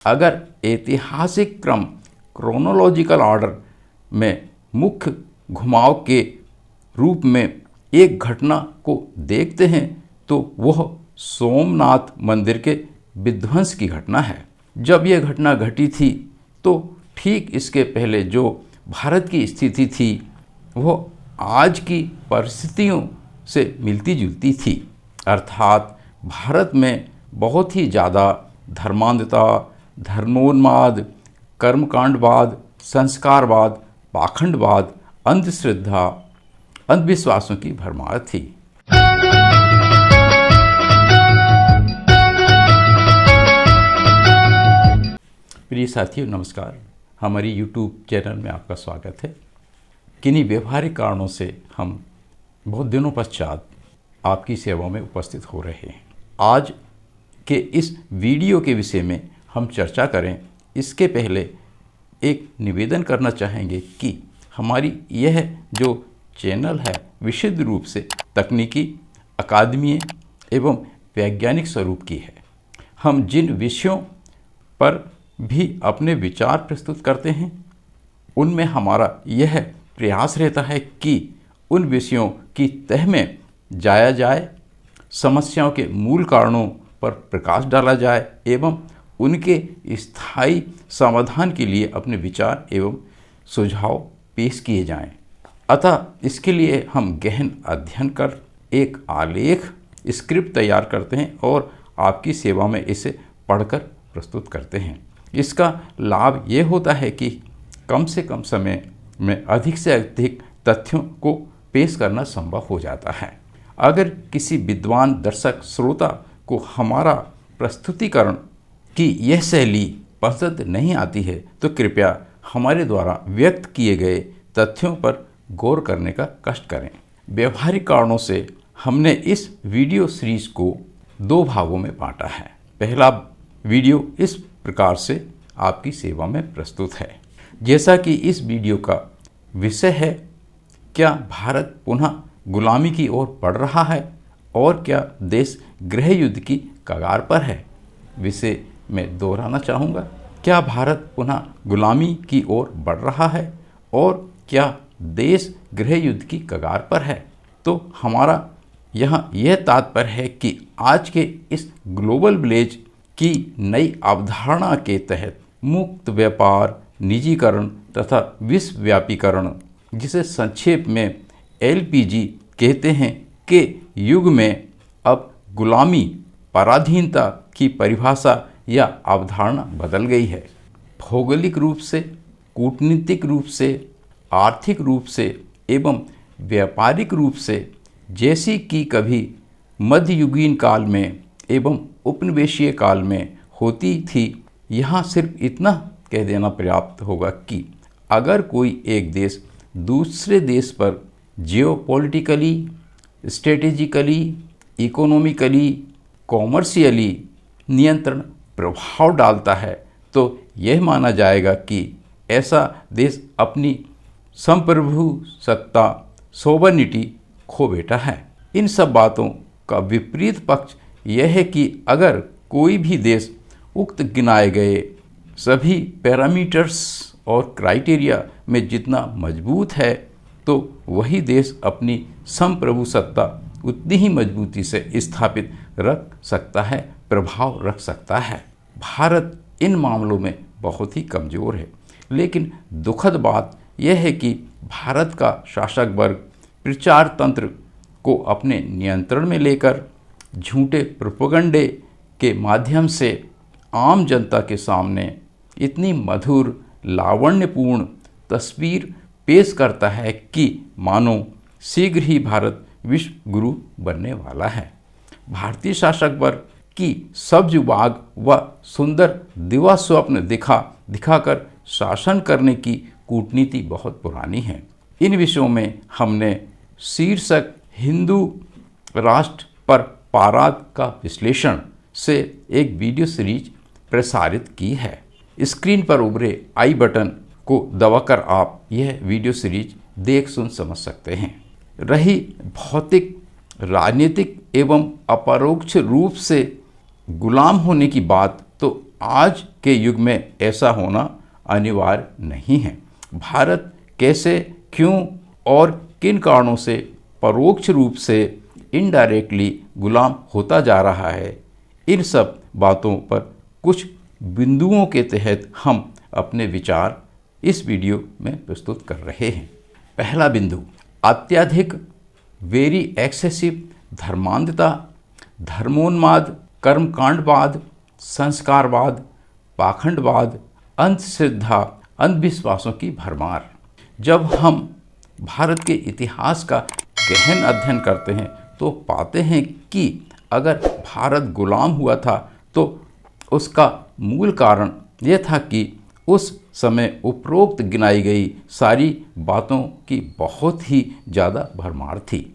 अगर ऐतिहासिक क्रम क्रोनोलॉजिकल ऑर्डर में मुख्य घुमाव के रूप में एक घटना को देखते हैं तो वह सोमनाथ मंदिर के विध्वंस की घटना है। जब यह घटना घटी थी तो ठीक इसके पहले जो भारत की स्थिति थी वह आज की परिस्थितियों से मिलती जुलती थी, अर्थात भारत में बहुत ही ज़्यादा धर्मांधता, धर्मोन्माद, कर्मकांडवाद, संस्कारवाद, पाखंडवाद, अंधश्रद्धा, अंधविश्वासों की भरमार थी। प्रिय साथियों, नमस्कार। हमारी YouTube चैनल में आपका स्वागत है। किन्हीं व्यवहारिक कारणों से हम बहुत दिनों पश्चात आपकी सेवा में उपस्थित हो रहे हैं। आज के इस वीडियो के विषय में हम चर्चा करें, इसके पहले एक निवेदन करना चाहेंगे कि हमारी यह जो चैनल है विशुद्ध रूप से तकनीकी, अकादमीय एवं वैज्ञानिक स्वरूप की है। हम जिन विषयों पर भी अपने विचार प्रस्तुत करते हैं उनमें हमारा यह प्रयास रहता है कि उन विषयों की तह में जाया जाए, समस्याओं के मूल कारणों पर प्रकाश डाला जाए एवं उनके स्थायी समाधान के लिए अपने विचार एवं सुझाव पेश किए जाएं। अतः इसके लिए हम गहन अध्ययन कर एक आलेख स्क्रिप्ट तैयार करते हैं और आपकी सेवा में इसे पढ़कर प्रस्तुत करते हैं। इसका लाभ ये होता है कि कम से कम समय में अधिक से अधिक तथ्यों को पेश करना संभव हो जाता है। अगर किसी विद्वान दर्शक श्रोता को हमारा प्रस्तुतिकरण की यह शैली पसंद नहीं आती है तो कृपया हमारे द्वारा व्यक्त किए गए तथ्यों पर गौर करने का कष्ट करें। व्यवहारिक कारणों से हमने इस वीडियो सीरीज को 2 भागों में बांटा है। पहला वीडियो इस प्रकार से आपकी सेवा में प्रस्तुत है। जैसा कि इस वीडियो का विषय है, क्या भारत पुनः गुलामी की ओर बढ़ रहा है और क्या देश गृह युद्ध की कगार पर है। विषय में दोहराना चाहूँगा, क्या भारत पुनः गुलामी की ओर बढ़ रहा है और क्या देश गृह युद्ध की कगार पर है। तो हमारा यहाँ यह तात्पर्य है कि आज के इस ग्लोबल विलेज की नई अवधारणा के तहत मुक्त व्यापार, निजीकरण तथा विश्वव्यापीकरण, जिसे संक्षेप में LPG कहते हैं, के युग में अब गुलामी, पराधीनता की परिभाषा या अवधारणा बदल गई है। भौगोलिक रूप से, कूटनीतिक रूप से, आर्थिक रूप से एवं व्यापारिक रूप से, जैसी कि कभी मध्ययुगीन काल में एवं उपनिवेशीय काल में होती थी। यहाँ सिर्फ इतना कह देना पर्याप्त होगा कि अगर कोई एक देश दूसरे देश पर जियोपॉलिटिकली, स्ट्रेटेजिकली, इकोनॉमिकली, कॉमर्शियली नियंत्रण प्रभाव डालता है तो यह माना जाएगा कि ऐसा देश अपनी संप्रभु सत्ता, सोवरेनिटी खो बैठा है। इन सब बातों का विपरीत पक्ष यह है कि अगर कोई भी देश उक्त गिनाए गए सभी पैरामीटर्स और क्राइटेरिया में जितना मजबूत है तो वही देश अपनी संप्रभु सत्ता उतनी ही मजबूती से स्थापित रख सकता है, प्रभाव रख सकता है। भारत इन मामलों में बहुत ही कमज़ोर है। लेकिन दुखद बात यह है कि भारत का शासक वर्ग प्रचार तंत्र को अपने नियंत्रण में लेकर झूठे प्रोपेगेंडे के माध्यम से आम जनता के सामने इतनी मधुर, लावण्यपूर्ण तस्वीर पेश करता है कि मानो शीघ्र ही भारत विश्व गुरु बनने वाला है। भारतीय शासक वर्ग की सब्ज बाग व सुंदर दिवा स्वप्न दिखाकर शासन करने की कूटनीति बहुत पुरानी है। इन विषयों में हमने शीर्षक हिंदू राष्ट्र पर पाराद का विश्लेषण से एक वीडियो सीरीज प्रसारित की है। स्क्रीन पर उभरे आई बटन को दबाकर आप यह वीडियो सीरीज देख सुन समझ सकते हैं। रही भौतिक, राजनीतिक एवं अपरोक्ष रूप से गुलाम होने की बात, तो आज के युग में ऐसा होना अनिवार्य नहीं है। भारत कैसे, क्यों और किन कारणों से परोक्ष रूप से इनडायरेक्टली गुलाम होता जा रहा है, इन सब बातों पर कुछ बिंदुओं के तहत हम अपने विचार इस वीडियो में प्रस्तुत कर रहे हैं। पहला बिंदु, अत्यधिक वेरी एक्सेसिव धर्मांधता, धर्मोन्माद, कर्मकांडवाद, संस्कारवाद, पाखंडवाद, अंधश्रद्धा, अंधविश्वासों की भरमार। जब हम भारत के इतिहास का गहन अध्ययन करते हैं तो पाते हैं कि अगर भारत गुलाम हुआ था तो उसका मूल कारण यह था कि उस समय उपरोक्त गिनाई गई सारी बातों की बहुत ही ज़्यादा भरमार थी।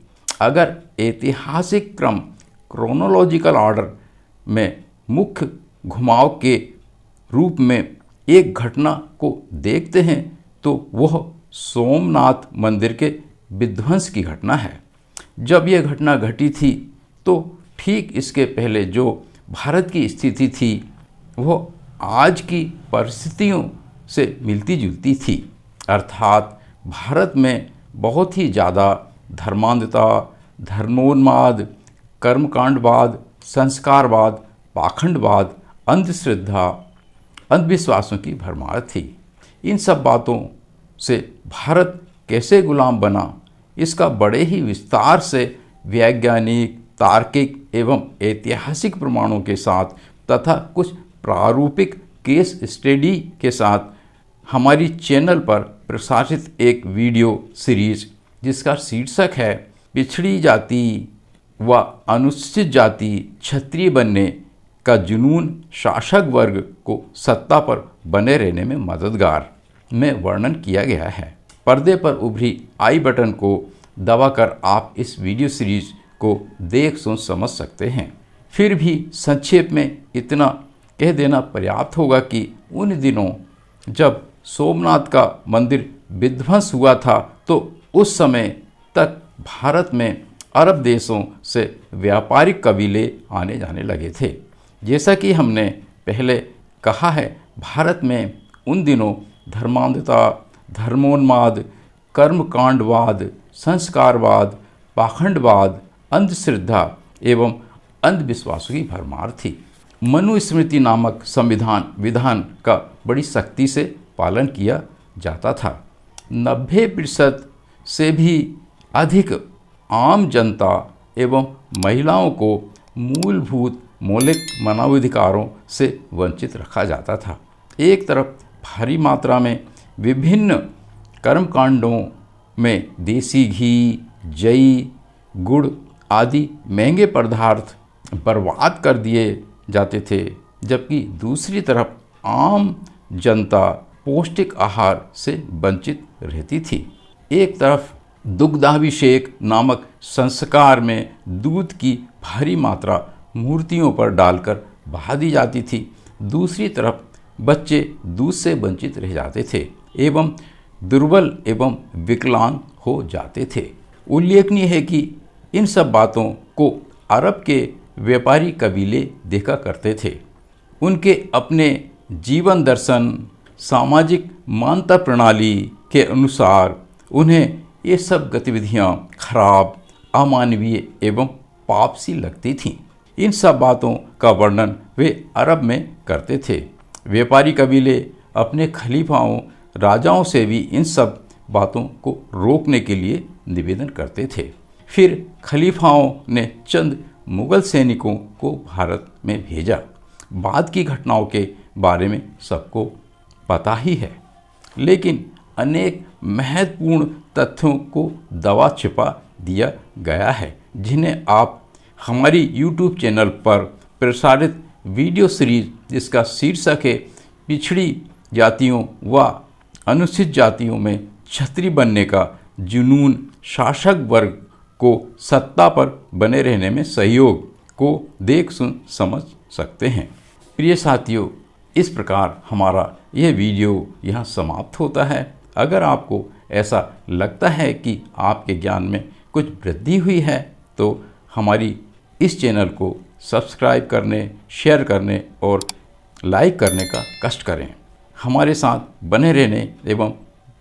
अगर ऐतिहासिक क्रम क्रोनोलॉजिकल ऑर्डर में मुख्य घुमाव के रूप में एक घटना को देखते हैं तो वह सोमनाथ मंदिर के विध्वंस की घटना है। जब यह घटना घटी थी तो ठीक इसके पहले जो भारत की स्थिति थी वह आज की परिस्थितियों से मिलती जुलती थी, अर्थात भारत में बहुत ही ज़्यादा धर्मांधता, धर्मोन्माद, कर्मकांडवाद, संस्कारवाद, पाखंडवाद, अंधश्रद्धा, अंधविश्वासों की भरमार थी। इन सब बातों से भारत कैसे गुलाम बना, इसका बड़े ही विस्तार से वैज्ञानिक, तार्किक एवं ऐतिहासिक प्रमाणों के साथ तथा कुछ प्रारूपिक केस स्टडी के साथ हमारी चैनल पर प्रसारित एक वीडियो सीरीज जिसका शीर्षक है पिछड़ी जाति व अनुसूचित जाति क्षत्रिय बनने का जुनून शासक वर्ग को सत्ता पर बने रहने में मददगार में वर्णन किया गया है। पर्दे पर उभरी आई बटन को दबाकर आप इस वीडियो सीरीज को देख सुन समझ सकते हैं। फिर भी संक्षेप में इतना कह देना पर्याप्त होगा कि उन दिनों जब सोमनाथ का मंदिर विध्वंस हुआ था तो उस समय तक भारत में अरब देशों से व्यापारिक कबीले आने जाने लगे थे। जैसा कि हमने पहले कहा है, भारत में उन दिनों धर्मांधता, धर्मोन्माद, कर्मकांडवाद, संस्कारवाद, पाखंडवाद, अंधश्रद्धा एवं अंधविश्वासों की भरमार थी। मनुस्मृति नामक संविधान विधान का बड़ी सख्ती से पालन किया जाता था। 90% से भी अधिक आम जनता एवं महिलाओं को मूलभूत मौलिक मानवाधिकारों से वंचित रखा जाता था। एक तरफ भारी मात्रा में विभिन्न कर्मकांडों में देसी घी, जई, गुड़ आदि महंगे पदार्थ बर्बाद कर दिए जाते थे, जबकि दूसरी तरफ आम जनता पौष्टिक आहार से वंचित रहती थी। एक तरफ दुग्धाभिषेक नामक संस्कार में दूध की भारी मात्रा मूर्तियों पर डालकर बहा दी जाती थी, दूसरी तरफ बच्चे दूध से वंचित रह जाते थे एवं दुर्बल एवं विकलांग हो जाते थे। उल्लेखनीय है कि इन सब बातों को अरब के व्यापारी कबीले देखा करते थे। उनके अपने जीवन दर्शन, सामाजिक मान्यता प्रणाली के अनुसार उन्हें ये सब गतिविधियां खराब, अमानवीय एवं पापसी लगती थीं। इन सब बातों का वर्णन वे अरब में करते थे। व्यापारी कबीले अपने खलीफाओं, राजाओं से भी इन सब बातों को रोकने के लिए निवेदन करते थे। फिर खलीफाओं ने चंद मुगल सैनिकों को भारत में भेजा। बाद की घटनाओं के बारे में सबको पता ही है, लेकिन अनेक महत्वपूर्ण तथ्यों को दबा छिपा दिया गया है, जिन्हें आप हमारी YouTube चैनल पर प्रसारित वीडियो सीरीज जिसका शीर्षक है पिछड़ी जातियों व अनुसूचित जातियों में क्षत्रिय बनने का जुनून शासक वर्ग को सत्ता पर बने रहने में सहयोग को देख सुन समझ सकते हैं। प्रिय साथियों, इस प्रकार हमारा यह वीडियो यहाँ समाप्त होता है। अगर आपको ऐसा लगता है कि आपके ज्ञान में कुछ वृद्धि हुई है तो हमारी इस चैनल को सब्सक्राइब करने, शेयर करने और लाइक करने का कष्ट करें। हमारे साथ बने रहने एवं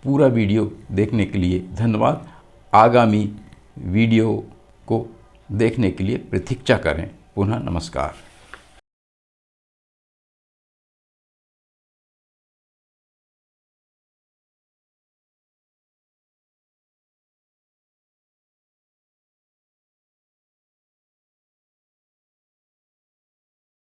पूरा वीडियो देखने के लिए धन्यवाद। आगामी वीडियो को देखने के लिए प्रतीक्षा करें। पुनः नमस्कार।